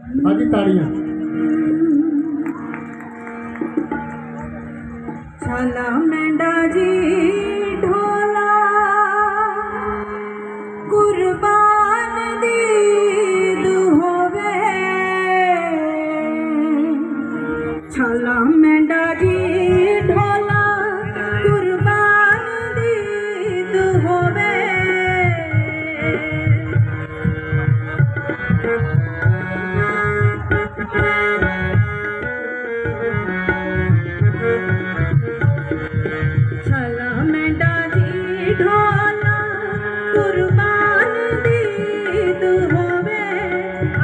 ਹਾਂਜੀ ਤਾੜੀਆਂ। छाला मेंढा जी ढोला कुर्बान दीद होवे। छाला मेंढा जी ढोला कुर्बान दीद होवे। छाला मेंढा जी ढोला कुर्बान दीद होवे।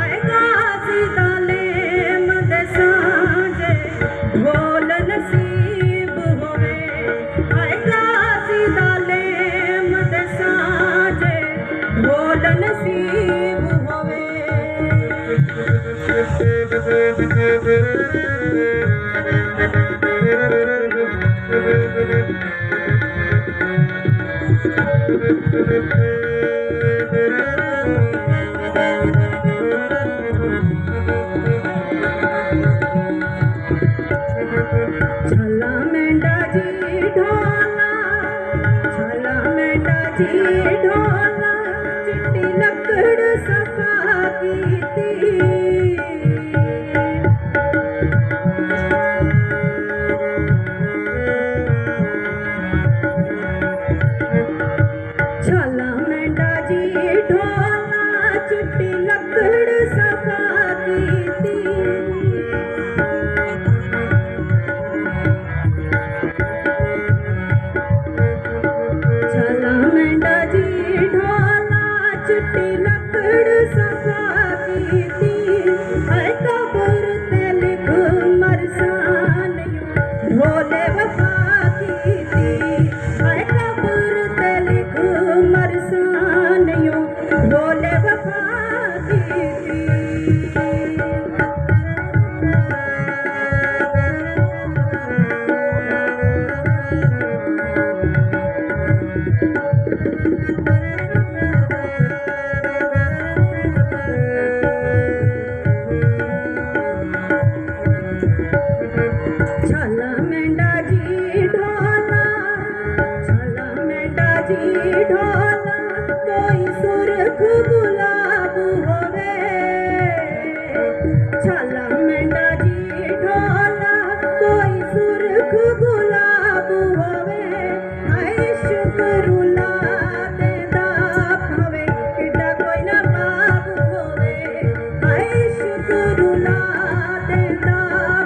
आएगा सीधा ले मद सांझे ढोल नसीब होवे। आएगा सीधा ले मद सांझे ढोल नसीब होवे। छाला मेंढा जी ढोला, छाला मेंढा जी ढोला चिट्टी लकड़ सफा कीती। छाला मेंढा जी ढोला चिट्टी लकड़ सफा कीती। छाला मेंढा जी ढोला चिट्टी लकड़ सफा कीती। हाय कब्र ते लिख मरसान ढोले वफा कीती। हाय कब्र ते लिख मरसान ढोले वफा कीती। छाला मेंढा जी ढोला, छाला मेंढा जी ढोला कोई सुर्ख गुलाब होवे। छाला मेंढा जी ढोला कोई सुर्ख गुलाब होवे। हाय शुक्रुला देदा भावे किड्डा कोई ना बाब होवे। हाय शुक्रुला देदा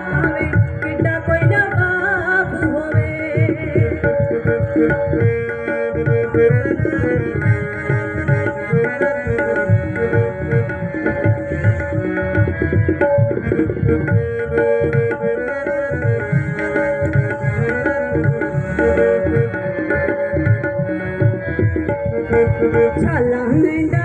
भावे किड्डा कोई ना बाब होवे। छाला मेंढा